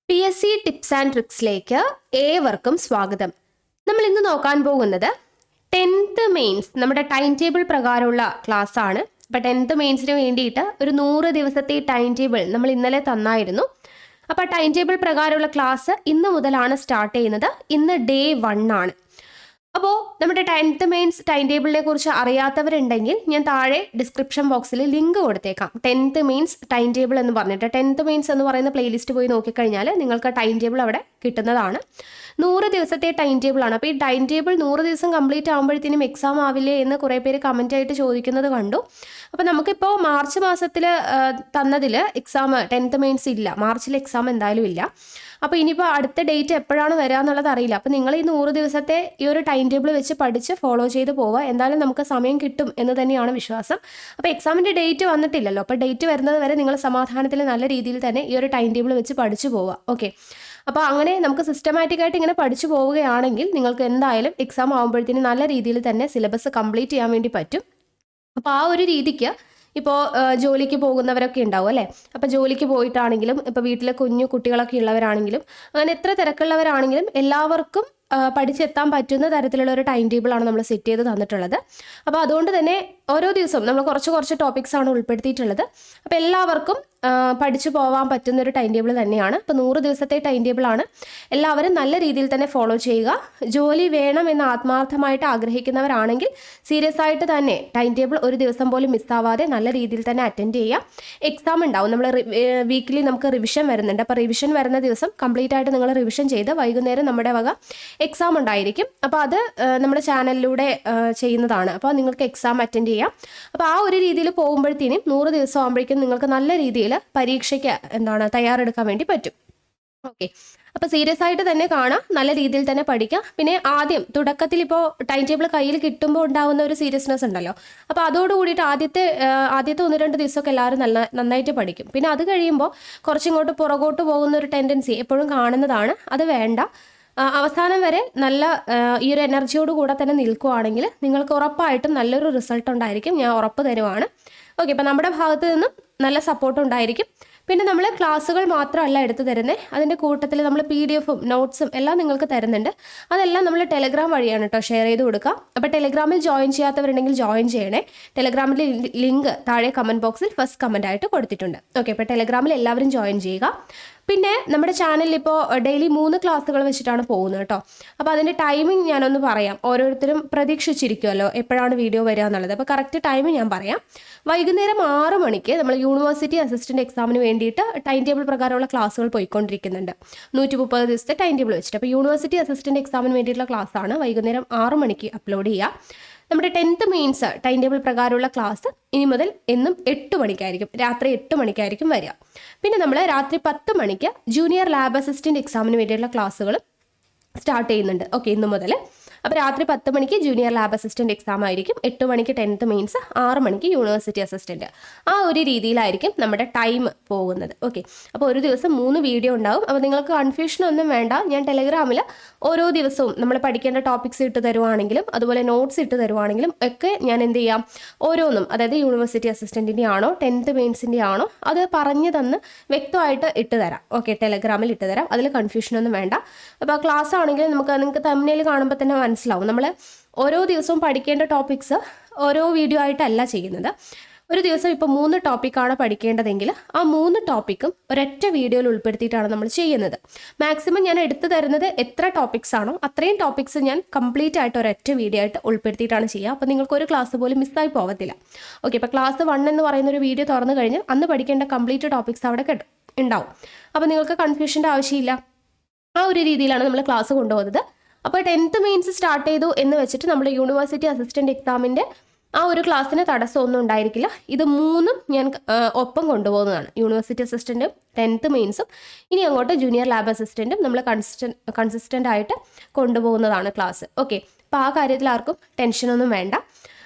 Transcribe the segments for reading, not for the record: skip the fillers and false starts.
PSC tips and ട്രിക്സിലേക്ക് ഏവർക്കും സ്വാഗതം. നമ്മൾ ഇന്ന് നോക്കാൻ പോകുന്നത് 10th മെയിൻസ് നമ്മുടെ ടൈം ടേബിൾ പ്രകാരമുള്ള ക്ലാസ് ആണ്. അപ്പോൾ 10th മെയിൻസിന് വേണ്ടിയിട്ട് ഒരു 100 ദിവസത്തെ ടൈം ടേബിൾ നമ്മൾ ഇന്നലെ തന്നായിരുന്നു. അപ്പോൾ ടൈം ടേബിൾ പ്രകാരമുള്ള ക്ലാസ് ഇന്ന് മുതലാണ് സ്റ്റാർട്ട് ചെയ്യുന്നത്. ഇന്ന് ഡേ 1 ആണ്. അപ്പോൾ നമ്മുടെ 10th മെയിൻസ് ടൈം ടേബിളിനെ കുറിച്ച് അറിയാത്തവരുണ്ടെങ്കിൽ ഞാൻ താഴെ ഡിസ്ക്രിപ്ഷൻ ബോക്സിൽ ലിങ്ക് കൊടുത്തേക്കാം. 10th മെയിൻസ് ടൈം ടേബിൾ എന്ന് പറഞ്ഞിട്ട് 10th മെയിൻസ് എന്ന് പറയുന്ന പ്ലേലിസ്റ്റ് പോയി നോക്കിക്കഴിഞ്ഞാൽ നിങ്ങൾക്ക് ടൈം ടേബിൾ അവിടെ കിട്ടുന്നതാണ്. 100 ദിവസത്തെ ടൈം ടേബിളാണ്. അപ്പോൾ ഈ ടൈം ടേബിൾ 100 ദിവസം കംപ്ലീറ്റ് ആകുമ്പോഴത്തേനും എക്സാം ആവില്ലേ എന്ന് കുറേ പേര് കമൻ്റ് ആയിട്ട് ചോദിക്കുന്നത് കണ്ടു. അപ്പോൾ നമുക്കിപ്പോൾ മാർച്ച് മാസത്തിൽ തന്നതിൽ എക്സാം 10th മെയിൻസ് ഇല്ല. മാർച്ചിൽ എക്സാം എന്തായാലും ഇല്ല. അപ്പോൾ ഇനിയിപ്പോൾ അടുത്ത ഡേറ്റ് എപ്പോഴാണ് വരിക എന്നുള്ളത് അറിയില്ല. അപ്പോൾ നിങ്ങൾ ഈ 100 ദിവസത്തെ ഈ ഒരു ടൈം ടേബിൾ വെച്ച് പഠിച്ച് ഫോളോ ചെയ്ത് പോവുക. എന്തായാലും നമുക്ക് സമയം കിട്ടും എന്ന് തന്നെയാണ് വിശ്വാസം. അപ്പോൾ എക്സാമിൻ്റെ ഡേറ്റ് വന്നിട്ടില്ലല്ലോ. അപ്പോൾ ഡേറ്റ് വരുന്നത് വരെ നിങ്ങൾ സമാധാനത്തിൽ നല്ല രീതിയിൽ തന്നെ ഈ ഒരു ടൈം ടേബിൾ വെച്ച് പഠിച്ചു പോവുക. ഓക്കെ, അപ്പോൾ അങ്ങനെ നമുക്ക് സിസ്റ്റമാറ്റിക്കായിട്ട് ഇങ്ങനെ പഠിച്ചു പോവുകയാണെങ്കിൽ നിങ്ങൾക്ക് എന്തായാലും എക്സാം ആകുമ്പോഴത്തേനും നല്ല രീതിയിൽ തന്നെ സിലബസ് കംപ്ലീറ്റ് ചെയ്യാൻ വേണ്ടി പറ്റും. അപ്പോൾ ആ ഒരു രീതിക്ക് ഇപ്പോൾ ജോലിക്ക് പോകുന്നവരൊക്കെ ഉണ്ടാവും അല്ലേ. അപ്പോൾ ജോലിക്ക് പോയിട്ടാണെങ്കിലും ഇപ്പോൾ വീട്ടിലെ കുഞ്ഞു കുട്ടികളൊക്കെ ഉള്ളവരാണെങ്കിലും അങ്ങനെ എത്ര തിരക്കുള്ളവരാണെങ്കിലും എല്ലാവർക്കും പഠിച്ചെത്താൻ പറ്റുന്ന തരത്തിലുള്ള ഒരു ടൈം ടേബിളാണ് നമ്മൾ സെറ്റ് ചെയ്ത് തന്നിട്ടുള്ളത്. അപ്പോൾ അതുകൊണ്ട് തന്നെ ഓരോ ദിവസവും നമ്മൾ കുറച്ച് ടോപ്പിക്സ് ആണ് ഉൾപ്പെടുത്തിയിട്ടുള്ളത്. അപ്പോൾ എല്ലാവർക്കും പഠിച്ചു പോകാൻ പറ്റുന്ന ഒരു ടൈം ടേബിൾ തന്നെയാണ്. അപ്പോൾ 100 ദിവസത്തെ ടൈം ടേബിളാണ്. എല്ലാവരും നല്ല രീതിയിൽ തന്നെ ഫോളോ ചെയ്യുക. ജോലി വേണമെന്ന് ആത്മാർത്ഥമായിട്ട് ആഗ്രഹിക്കുന്നവരാണെങ്കിൽ സീരിയസ് ആയിട്ട് തന്നെ ടൈം ടേബിൾ ഒരു ദിവസം പോലും മിസ്സാവാതെ നല്ല രീതിയിൽ തന്നെ അറ്റൻഡ് ചെയ്യുക. എക്സാം ഉണ്ടാവും. നമ്മൾ വീക്കിലി നമുക്ക് റിവിഷൻ വരുന്നുണ്ട്. അപ്പോൾ റിവിഷൻ വരുന്ന ദിവസം കംപ്ലീറ്റ് ആയിട്ട് നിങ്ങൾ റിവിഷൻ ചെയ്ത് വൈകുന്നേരം നമ്മുടെ വക എക്സാം ഉണ്ടായിരിക്കും. അപ്പോൾ അത് നമ്മുടെ ചാനലിലൂടെ ചെയ്യുന്നതാണ്. അപ്പോൾ നിങ്ങൾക്ക് എക്സാം അറ്റൻഡ് ചെയ്യാം. അപ്പോൾ ആ ഒരു രീതിയിൽ പോകുമ്പോഴത്തേനും 100 ദിവസം ആകുമ്പോഴേക്കും നിങ്ങൾക്ക് നല്ല രീതിയിൽ പരീക്ഷയ്ക്ക് തയ്യാറെടുക്കാൻ വേണ്ടി പറ്റും. ഓക്കെ, അപ്പോൾ സീരിയസ് ആയിട്ട് തന്നെ കാണാം, നല്ല രീതിയിൽ തന്നെ പഠിക്കാം. പിന്നെ ആദ്യം തുടക്കത്തിൽ ഇപ്പോൾ ടൈം ടേബിൾ കയ്യിൽ കിട്ടുമ്പോൾ ഉണ്ടാകുന്ന ഒരു സീരിയസ്നെസ് ഉണ്ടല്ലോ. അപ്പോൾ അതോടുകൂടിയിട്ട് ആദ്യത്തെ 1-2 ദിവസമൊക്കെ എല്ലാവരും നന്നായിട്ട് പഠിക്കും. പിന്നെ അത് കഴിയുമ്പോൾ കുറച്ചിങ്ങോട്ട് പുറകോട്ട് പോകുന്ന ഒരു ടെൻഡൻസി എപ്പോഴും കാണുന്നതാണ്. അത് വേണ്ട. അവസാനം വരെ നല്ല ഈ ഒരു എനർജിയോട് കൂടെ തന്നെ നിൽക്കുകയാണെങ്കിൽ നിങ്ങൾക്ക് ഉറപ്പായിട്ടും നല്ലൊരു റിസൾട്ട് ഉണ്ടായിരിക്കും. ഞാൻ ഉറപ്പ് തരുവാണ്. ഓക്കെ, അപ്പോൾ നമ്മുടെ ഭാഗത്ത് നിന്നും നല്ല സപ്പോർട്ട് ഉണ്ടായിരിക്കും. പിന്നെ നമ്മൾ ക്ലാസ്സുകൾ മാത്രമല്ല എടുത്തു തരുന്നത്, അതിൻ്റെ കൂട്ടത്തിൽ നമ്മൾ PDF-ഉം നോട്ട്സും എല്ലാം നിങ്ങൾക്ക് തരുന്നുണ്ട്. അതെല്ലാം നമ്മൾ ടെലഗ്രാം വഴിയാണ് കേട്ടോ ഷെയർ ചെയ്ത് കൊടുക്കുക. അപ്പോൾ ടെലഗ്രാമിൽ ജോയിൻ ചെയ്യാത്തവരുണ്ടെങ്കിൽ ജോയിൻ ചെയ്യണേ. ടെലഗ്രാമിലെ ലിങ്ക് താഴെ കമൻറ്റ് ബോക്സിൽ ഫസ്റ്റ് കമൻ്റ് ആയിട്ട് കൊടുത്തിട്ടുണ്ട്. ഓക്കെ, അപ്പോൾ ടെലഗ്രാമിൽ എല്ലാവരും ജോയിൻ ചെയ്യുക. പിന്നെ നമ്മുടെ ചാനലിൽ ഇപ്പോൾ ഡെയിലി 3 ക്ലാസ്സുകൾ വെച്ചിട്ടാണ് പോകുന്നത് കേട്ടോ. അപ്പോൾ അതിൻ്റെ ടൈമിംഗ് ഞാനൊന്ന് പറയാം. ഓരോരുത്തരും പ്രതീക്ഷിച്ചിരിക്കുമല്ലോ എപ്പോഴാണ് വീഡിയോ വരിക എന്നുള്ളത്. അപ്പോൾ കറക്റ്റ് ടൈം ഞാൻ പറയാം. വൈകുന്നേരം 6 മണിക്ക് നമ്മൾ യൂണിവേഴ്സിറ്റി അസിസ്റ്റൻ്റ് എക്സാമിന് വേണ്ടിയിട്ട് ടൈം ടേബിൾ പ്രകാരമുള്ള ക്ലാസ്സുകൾ പോയിക്കൊണ്ടിരിക്കുന്നുണ്ട്. 130 ദിവസത്തെ ടൈം ടേബിൾ വെച്ചിട്ട്. അപ്പോൾ യൂണിവേഴ്സിറ്റി അസിസ്റ്റൻ്റ് എക്സാമിന് വേണ്ടിയിട്ടുള്ള ക്ലാസ്സാണ് വൈകുന്നേരം 6 മണിക്ക് അപ്ലോഡ് ചെയ്യുക. നമ്മുടെ 10th മെയിൻസ് ടൈം ടേബിൾ പ്രകാരമുള്ള ക്ലാസ് ഇനി മുതൽ എന്നും 8 മണിക്കായിരിക്കും, രാത്രി 8 മണിക്കായിരിക്കും വരിക. പിന്നെ നമ്മൾ രാത്രി 10 മണിക്ക് ജൂനിയർ ലാബ് അസിസ്റ്റൻ്റ് എക്സാമിന് വേണ്ടിയിട്ടുള്ള ക്ലാസ്സുകൾ സ്റ്റാർട്ട് ചെയ്യുന്നുണ്ട്. ഓക്കെ, ഇന്നു മുതൽ. അപ്പോൾ രാത്രി 10 മണിക്ക് ജൂനിയർ ലാബ് അസിസ്റ്റൻ്റ് എക്സാം ആയിരിക്കും, 8 മണിക്ക് 10th മെയിൻസ്, 6 മണിക്ക് യൂണിവേഴ്സിറ്റി അസിസ്റ്റൻ്റ്. ആ ഒരു രീതിയിലായിരിക്കും നമ്മുടെ ടൈം പോകുന്നത്. ഓക്കെ, അപ്പോൾ ഒരു ദിവസം 3 വീഡിയോ ഉണ്ടാവും. അപ്പോൾ നിങ്ങൾക്ക് കൺഫ്യൂഷനൊന്നും വേണ്ട. ഞാൻ ടെലഗ്രാമിൽ ഓരോ ദിവസവും നമ്മൾ പഠിക്കേണ്ട ടോപ്പിക്സ് ഇട്ട് തരുവാണെങ്കിലും അതുപോലെ നോട്ട്സ് ഇട്ട് തരുവാണെങ്കിലും ഒക്കെ ഞാൻ എന്ത് ചെയ്യാം, ഓരോന്നും അതായത് യൂണിവേഴ്സിറ്റി അസിസ്റ്റൻറ്റിൻ്റെ ആണോ 10th മെയിൻസിൻ്റെ ആണോ അത് പറഞ്ഞു തന്ന് വ്യക്തമായിട്ട് ഇട്ട് തരാം. ഓക്കെ, ടെലഗ്രാമിൽ ഇട്ട് തരാം. അതിൽ കൺഫ്യൂഷനൊന്നും വേണ്ട. അപ്പോൾ ക്ലാസ് ആണെങ്കിൽ നിങ്ങൾക്ക് തമ്മിൽ കാണുമ്പോൾ തന്നെ മനസ്സിലാവും. നമ്മൾ ഓരോ ദിവസവും പഠിക്കേണ്ട ടോപ്പിക്സ് ഓരോ വീഡിയോ ആയിട്ടല്ല ചെയ്യുന്നത്. ഒരു ദിവസം ഇപ്പോൾ 3 ടോപ്പിക്കാണ് പഠിക്കേണ്ടതെങ്കിൽ ആ 3 ടോപ്പിക്കും ഒരൊറ്റ വീഡിയോയിൽ ഉൾപ്പെടുത്തിയിട്ടാണ് നമ്മൾ ചെയ്യുന്നത്. മാക്സിമം ഞാൻ എടുത്തു തരുന്നത് എത്ര ടോപ്പിക്സ് ആണോ അത്രയും ടോപ്പിക്സ് ഞാൻ കംപ്ലീറ്റ് ആയിട്ട് ഒരൊറ്റ വീഡിയോ ആയിട്ട് ഉൾപ്പെടുത്തിയിട്ടാണ് ചെയ്യുക. അപ്പോൾ നിങ്ങൾക്ക് ഒരു ക്ലാസ് പോലും മിസ്സായി പോകത്തില്ല. ഓക്കെ, ഇപ്പോൾ ക്ലാസ് 1 എന്ന് പറയുന്ന ഒരു വീഡിയോ തുറന്നു കഴിഞ്ഞാൽ അന്ന് പഠിക്കേണ്ട കംപ്ലീറ്റ് ടോപ്പിക്സ് അവിടെ ഉണ്ടാവും. അപ്പോൾ നിങ്ങൾക്ക് കൺഫ്യൂഷൻ്റെ ആവശ്യമില്ല. ആ ഒരു രീതിയിലാണ് നമ്മൾ ക്ലാസ് കൊണ്ടുപോകുന്നത്. അപ്പോൾ 10th മെയിൻസ് സ്റ്റാർട്ട് ചെയ്തു എന്ന് വെച്ചിട്ട് നമ്മൾ യൂണിവേഴ്സിറ്റി അസിസ്റ്റൻ്റ് എക്സാമിൻ്റെ ആ ഒരു ക്ലാസ്സിന് തടസ്സമൊന്നും ഉണ്ടായിരിക്കില്ല. ഇത് 3ഉം ഞാൻ ഒപ്പം കൊണ്ടുപോകുന്നതാണ്. യൂണിവേഴ്സിറ്റി അസിസ്റ്റൻറ്റും 10th മെയിൻസും ഇനി അങ്ങോട്ട് ജൂനിയർ ലാബ് അസിസ്റ്റൻറ്റും നമ്മൾ കൺസിസ്റ്റൻ്റ് ആയിട്ട് കൊണ്ടുപോകുന്നതാണ് ക്ലാസ്. ഓക്കെ, അപ്പോൾ ആ കാര്യത്തിൽ ആർക്കും ടെൻഷനൊന്നും വേണ്ട.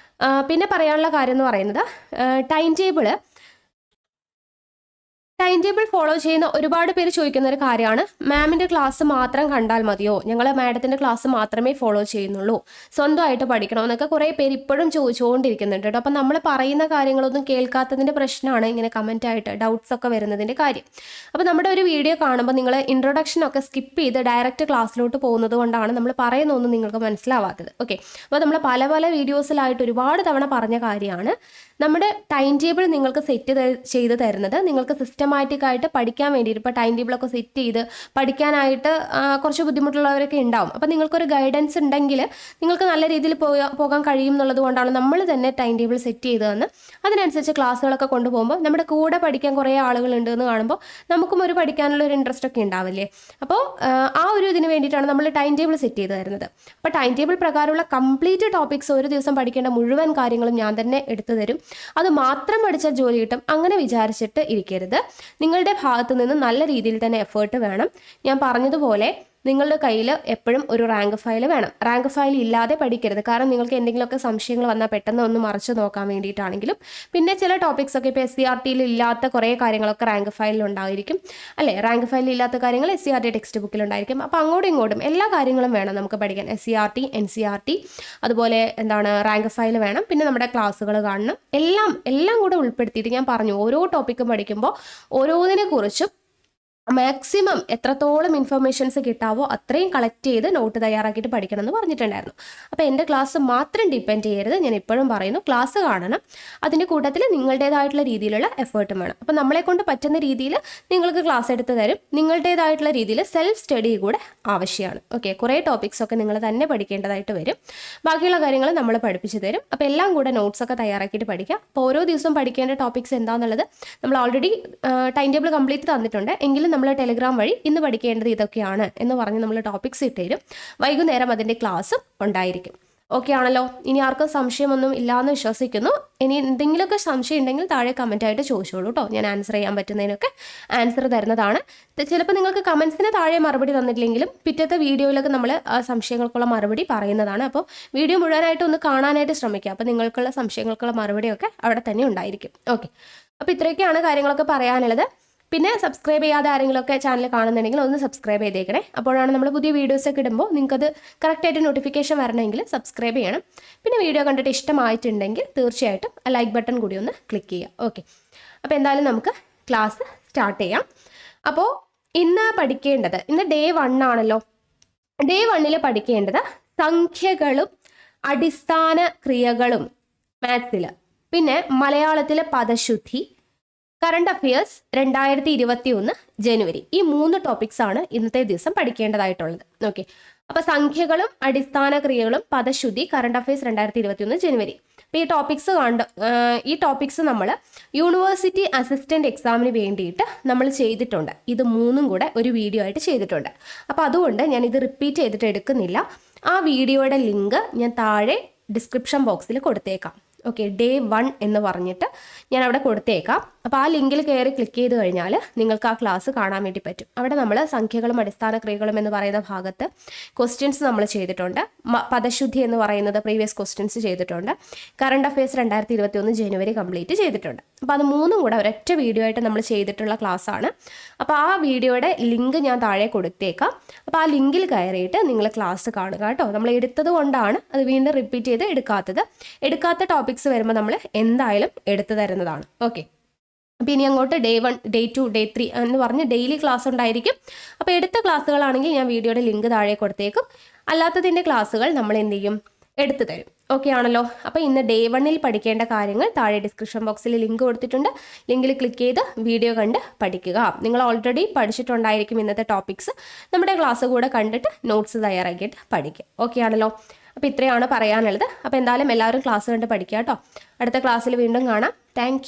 പിന്നെ പറയാനുള്ള കാര്യം എന്ന് പറയുന്നത് ടൈം ടൈം ടേബിൾ ഫോളോ ചെയ്യുന്ന ഒരുപാട് പേര് ചോദിക്കുന്ന ഒരു കാര്യമാണ്, മാമിൻ്റെ ക്ലാസ് മാത്രം കണ്ടാൽ മതിയോ, ഞങ്ങൾ മാഡത്തിൻ്റെ ക്ലാസ് മാത്രമേ ഫോളോ ചെയ്യുന്നുള്ളൂ, സ്വന്തമായിട്ട് പഠിക്കണോ എന്നൊക്കെ കുറേ പേര് ഇപ്പോഴും ചോദിച്ചുകൊണ്ടിരിക്കുന്നുണ്ട് കേട്ടോ. അപ്പം നമ്മൾ പറയുന്ന കാര്യങ്ങളൊന്നും കേൾക്കാത്തതിൻ്റെ പ്രശ്നമാണ് ഇങ്ങനെ കമൻറ്റായിട്ട് ഡൗട്ട്സ് ഒക്കെ വരുന്നതിൻ്റെ കാര്യം. അപ്പോൾ നമ്മുടെ ഒരു വീഡിയോ കാണുമ്പോൾ നിങ്ങൾ ഇൻട്രൊഡക്ഷനൊക്കെ സ്കിപ്പ് ചെയ്ത് ഡയറക്റ്റ് ക്ലാസ്സിലോട്ട് പോകുന്നത് കൊണ്ടാണ് നമ്മൾ പറയുന്നതൊന്നും നിങ്ങൾക്ക് മനസ്സിലാവാത്തത്. ഓക്കെ, അപ്പോൾ നമ്മൾ പല പല വീഡിയോസിലായിട്ട് ഒരുപാട് തവണ പറഞ്ഞ കാര്യമാണ്, നമ്മുടെ ടൈം ടേബിൾ നിങ്ങൾക്ക് സെറ്റ് ചെയ്ത് തരുന്നത് നിങ്ങൾക്ക് സിസ്റ്റമാറ്റിക് ആയിട്ട് പഠിക്കാൻ വേണ്ടിയിട്ട്. ഇപ്പോൾ ടൈം ടേബിളൊക്കെ സെറ്റ് ചെയ്ത് പഠിക്കാനായിട്ട് കുറച്ച് ബുദ്ധിമുട്ടുള്ളവരൊക്കെ ഉണ്ടാവും. അപ്പോൾ നിങ്ങൾക്കൊരു ഗൈഡൻസ് ഉണ്ടെങ്കിൽ നിങ്ങൾക്ക് നല്ല രീതിയിൽ പോകാൻ കഴിയും എന്നുള്ളത് കൊണ്ടാണ് നമ്മൾ തന്നെ ടൈം ടേബിൾ സെറ്റ് ചെയ്ത് തന്ന് അതിനനുസരിച്ച് ക്ലാസ്സുകളൊക്കെ കൊണ്ടുപോകുമ്പോൾ നമ്മുടെ കൂടെ പഠിക്കാൻ കുറേ ആളുകളുണ്ട് എന്ന് കാണുമ്പോൾ നമുക്കും ഒരു പഠിക്കാനുള്ള ഒരു ഇൻട്രസ്റ്റ് ഒക്കെ ഉണ്ടാവില്ലേ. അപ്പോൾ ആ ഒരു ഇതിന് വേണ്ടിയിട്ടാണ് നമ്മൾ ടൈം ടേബിൾ സെറ്റ് ചെയ്ത് തരുന്നത്. അപ്പോൾ ടൈം ടേബിൾ പ്രകാരമുള്ള കംപ്ലീറ്റ് ടോപ്പിക്സ് ഒരു ദിവസം പഠിക്കേണ്ട മുഴുവൻ കാര്യങ്ങളും ഞാൻ തന്നെ എടുത്തു തരും. അത് മാത്രം പഠിച്ചാൽ ജോലി കിട്ടും അങ്ങനെ വിചാരിച്ചിട്ട് ഇരിക്കരുത്. നിങ്ങളുടെ ഭാഗത്ത് നിന്ന് നല്ല രീതിയിൽ തന്നെ എഫേർട്ട് വേണം. ഞാൻ പറഞ്ഞതുപോലെ നിങ്ങളുടെ കയ്യിൽ എപ്പോഴും ഒരു റാങ്ക് ഫയൽ വേണം. റാങ്ക് ഫയൽ ഇല്ലാതെ പഠിക്കരുത്. കാരണം നിങ്ങൾക്ക് എന്തെങ്കിലുമൊക്കെ സംശയങ്ങൾ വന്നാൽ പെട്ടെന്ന് ഒന്ന് മറിച്ച് നോക്കാൻ വേണ്ടിയിട്ടാണെങ്കിലും, പിന്നെ ചില ടോപ്പിക്സ് ഒക്കെ ഇപ്പോൾ SCRT ഇല്ലാത്ത കുറേ കാര്യങ്ങളൊക്കെ റാങ്ക് ഫയലിൽ ഉണ്ടായിരിക്കും അല്ലേ. റാങ്ക് ഫയലിൽ ഇല്ലാത്ത കാര്യങ്ങൾ SCRT ടെക്സ്റ്റ് ബുക്കിലുണ്ടായിരിക്കും. അപ്പോൾ അങ്ങോട്ടും ഇങ്ങോട്ടും എല്ലാ കാര്യങ്ങളും വേണം നമുക്ക് പഠിക്കാൻ. SCRT NCRT അതുപോലെ റാങ്ക് ഫയൽ വേണം. പിന്നെ നമ്മുടെ ക്ലാസ്സുകൾ കാണണം. എല്ലാം കൂടെ ഉൾപ്പെടുത്തിയിട്ട് ഞാൻ പറഞ്ഞു, ഓരോ ടോപ്പിക്കും പഠിക്കുമ്പോൾ ഓരോന്നിനെ കുറിച്ചും മാക്സിമം എത്രത്തോളം ഇൻഫർമേഷൻസ് കിട്ടാവോ അത്രയും കളക്ട് ചെയ്ത് നോട്ട് തയ്യാറാക്കിയിട്ട് പഠിക്കണം എന്ന് പറഞ്ഞിട്ടുണ്ടായിരുന്നു. അപ്പോൾ എൻ്റെ ക്ലാസ് മാത്രം ഡിപ്പെൻഡ് ചെയ്യരുത്. ഞാൻ ഇപ്പോഴും പറയുന്നു, ക്ലാസ് കാണണം. അതിൻ്റെ കൂട്ടത്തിൽ നിങ്ങളുടേതായിട്ടുള്ള രീതിയിലുള്ള എഫേർട്ടും വേണം. അപ്പോൾ നമ്മളെ കൊണ്ട് പറ്റുന്ന രീതിയിൽ നിങ്ങൾക്ക് ക്ലാസ് എടുത്ത് തരും. നിങ്ങളുടേതായിട്ടുള്ള രീതിയിൽ സെൽഫ് സ്റ്റഡി കൂടെ ആവശ്യമാണ്. ഓക്കെ, കുറേ ടോപ്പിക്സ് ഒക്കെ നിങ്ങൾ തന്നെ പഠിക്കേണ്ടതായിട്ട് വരും. ബാക്കിയുള്ള കാര്യങ്ങൾ നമ്മൾ പഠിപ്പിച്ചു തരും. അപ്പോൾ എല്ലാം കൂടെ നോട്ട്സ് ഒക്കെ തയ്യാറാക്കിയിട്ട് പഠിക്കാം. അപ്പോൾ ഓരോ ദിവസവും പഠിക്കേണ്ട ടോപ്പിക്സ് എന്താണെന്നുള്ളത് നമ്മൾ ഓൾറെഡി ടൈം ടേബിൾ കംപ്ലീറ്റ് തന്നിട്ടുണ്ട്. എങ്കിലും നമ്മൾ ടെലിഗ്രാം വഴി ഇന്ന് പഠിക്കേണ്ടത് ഇതൊക്കെയാണ് എന്ന് പറഞ്ഞ് നമ്മൾ ടോപ്പിക്സ് ഇട്ടുതരും. വൈകുന്നേരം അതിൻ്റെ ക്ലാസ്സും ഉണ്ടായിരിക്കും. ഓക്കെ ആണല്ലോ. ഇനി ആർക്കും സംശയമൊന്നും ഇല്ലയെന്ന് വിശ്വസിക്കുന്നു. ഇനി എന്തെങ്കിലുമൊക്കെ സംശയം ഉണ്ടെങ്കിൽ താഴെ കമൻറ്റായിട്ട് ചോദിച്ചോളൂ കേട്ടോ. ഞാൻ ആൻസർ ചെയ്യാൻ പറ്റുന്നതിനൊക്കെ ആൻസർ തരുന്നതാണ്. ചിലപ്പോൾ നിങ്ങൾക്ക് കമൻസിന് താഴെ മറുപടി തന്നിട്ടില്ലെങ്കിലും പിറ്റത്തെ വീഡിയോയിലൊക്കെ നമ്മൾ ആ സംശയങ്ങൾക്കുള്ള മറുപടി പറയുന്നതാണ്. അപ്പോൾ വീഡിയോ മുഴുവനായിട്ട് ഒന്ന് കാണാനായിട്ട് ശ്രമിക്കുക. അപ്പോൾ നിങ്ങൾക്കുള്ള സംശയങ്ങൾക്കുള്ള മറുപടിയൊക്കെ അവിടെ തന്നെ ഉണ്ടായിരിക്കും. ഓക്കെ, അപ്പോൾ ഇത്രയൊക്കെയാണ് കാര്യങ്ങളൊക്കെ പറയാനുള്ളത്. പിന്നെ സബ്സ്ക്രൈബ് ചെയ്യാതെ ആരെങ്കിലുമൊക്കെ ചാനൽ കാണുന്നുണ്ടെങ്കിൽ ഒന്ന് സബ്സ്ക്രൈബ് ചെയ്തേക്കണേ. അപ്പോഴാണ് നമ്മൾ പുതിയ വീഡിയോസൊക്കെ ഇടുമ്പോൾ നിങ്ങൾക്കത് കറക്റ്റായിട്ട് നോട്ടിഫിക്കേഷൻ വരണമെങ്കിൽ സബ്സ്ക്രൈബ് ചെയ്യണം. പിന്നെ വീഡിയോ കണ്ടിട്ട് ഇഷ്ടമായിട്ടുണ്ടെങ്കിൽ തീർച്ചയായിട്ടും ആ ലൈക്ക് ബട്ടൺ കൂടി ഒന്ന് ക്ലിക്ക് ചെയ്യുക. ഓക്കെ, അപ്പോൾ എന്തായാലും നമുക്ക് ക്ലാസ് സ്റ്റാർട്ട് ചെയ്യാം. അപ്പോൾ ഇന്ന് പഠിക്കേണ്ടത്, ഇന്ന് ഡേ 1 ആണല്ലോ. ഡേ 1 പഠിക്കേണ്ടത് സംഖ്യകളും അടിസ്ഥാന ക്രിയകളും മാത്സിൽ, പിന്നെ മലയാളത്തിലെ പദശുദ്ധി, കറണ്ട് അഫയേഴ്സ് 2021 ജനുവരി. ഈ 3 ടോപ്പിക്സ് ആണ് ഇന്നത്തെ ദിവസം പഠിക്കേണ്ടതായിട്ടുള്ളത്. ഓക്കെ, അപ്പോൾ സംഖ്യകളും അടിസ്ഥാന ക്രിയകളും പദശുദ്ധി, കറണ്ട് അഫയേഴ്സ് 2021 ജനുവരി. അപ്പോൾ ഈ ടോപ്പിക്സ് നമ്മൾ യൂണിവേഴ്സിറ്റി അസിസ്റ്റന്റ് എക്സാമിന് വേണ്ടിയിട്ട് നമ്മൾ ചെയ്തിട്ടുണ്ട്. ഇത് 3ഉം കൂടെ ഒരു വീഡിയോ ആയിട്ട് ചെയ്തിട്ടുണ്ട്. അപ്പോൾ അതുകൊണ്ട് ഞാൻ ഇത് റിപ്പീറ്റ് ചെയ്തിട്ട് എടുക്കുന്നില്ല. ആ വീഡിയോയുടെ ലിങ്ക് ഞാൻ താഴെ ഡിസ്ക്രിപ്ഷൻ ബോക്സിൽ കൊടുത്തേക്കാം. ഓക്കെ, ഡേ 1 എന്ന് പറഞ്ഞിട്ട് ഞാൻ അവിടെ കൊടുത്തേക്കാം. അപ്പോൾ ആ ലിങ്കിൽ കയറി ക്ലിക്ക് ചെയ്ത് കഴിഞ്ഞാൽ നിങ്ങൾക്ക് ആ ക്ലാസ് കാണാൻ വേണ്ടി പറ്റും. അവിടെ നമ്മൾ സംഖ്യകളും അടിസ്ഥാന ക്രിയകളും എന്ന് പറയുന്ന ഭാഗത്ത് ക്വസ്റ്റ്യൻസ് നമ്മൾ ചെയ്തിട്ടുണ്ട്. പദശുദ്ധി എന്ന് പറയുന്നത് പ്രീവിയസ് ക്വസ്റ്റ്യൻസ് ചെയ്തിട്ടുണ്ട്. കറണ്ട് അഫയേഴ്സ് 2021 ജനുവരി കംപ്ലീറ്റ് ചെയ്തിട്ടുണ്ട്. അപ്പോൾ അത് 3ഉം കൂടെ ഒരൊറ്റ വീഡിയോ ആയിട്ട് നമ്മൾ ചെയ്തിട്ടുള്ള ക്ലാസ്സാണ്. അപ്പോൾ ആ വീഡിയോയുടെ ലിങ്ക് ഞാൻ താഴെ കൊടുത്തേക്കാം. അപ്പോൾ ആ ലിങ്കിൽ കയറിയിട്ട് നിങ്ങൾ ക്ലാസ് കാണുക കേട്ടോ. നമ്മൾ എടുത്തത് കൊണ്ടാണ് അത് വീണ്ടും റിപ്പീറ്റ് ചെയ്ത് എടുക്കാത്ത ടോപ്പിക്സ് വരുമ്പോൾ നമ്മൾ എന്തായാലും എടുത്തു തരുന്നതാണ്. ഓക്കെ, അപ്പോൾ ഇനി അങ്ങോട്ട് ഡേ 1, ഡേ 2, ഡേ 3 എന്ന് പറഞ്ഞ് ഡെയിലി ക്ലാസ് ഉണ്ടായിരിക്കും. അപ്പോൾ എടുത്ത ക്ലാസ്സുകളാണെങ്കിൽ ഞാൻ വീഡിയോയുടെ ലിങ്ക് താഴെ കൊടുത്തേക്കും. അല്ലാത്തതിൻ്റെ ക്ലാസ്സുകൾ നമ്മൾ എന്ത് ചെയ്യും, എടുത്തു തരും. ഓക്കെ ആണല്ലോ. അപ്പോൾ ഇന്ന് ഡേ 1 പഠിക്കേണ്ട കാര്യങ്ങൾ താഴെ ഡിസ്ക്രിപ്ഷൻ ബോക്സിൽ ലിങ്ക് കൊടുത്തിട്ടുണ്ട്. ലിങ്കിൽ ക്ലിക്ക് ചെയ്ത് വീഡിയോ കണ്ട് പഠിക്കുക. നിങ്ങൾ ഓൾറെഡി പഠിച്ചിട്ടുണ്ടായിരിക്കും ഇന്നത്തെ ടോപ്പിക്സ്. നമ്മുടെ ക്ലാസ് കൂടെ കണ്ടിട്ട് നോട്ട്സ് തയ്യാറാക്കിയിട്ട് പഠിക്കുക. ഓക്കെ ആണല്ലോ. അപ്പോൾ ഇത്രയാണ് പറയാനുള്ളത്. അപ്പോൾ എന്തായാലും എല്ലാവരും ക്ലാസ് കണ്ട് പഠിക്കുക കേട്ടോ. അടുത്ത ക്ലാസ്സിൽ വീണ്ടും കാണാം. താങ്ക്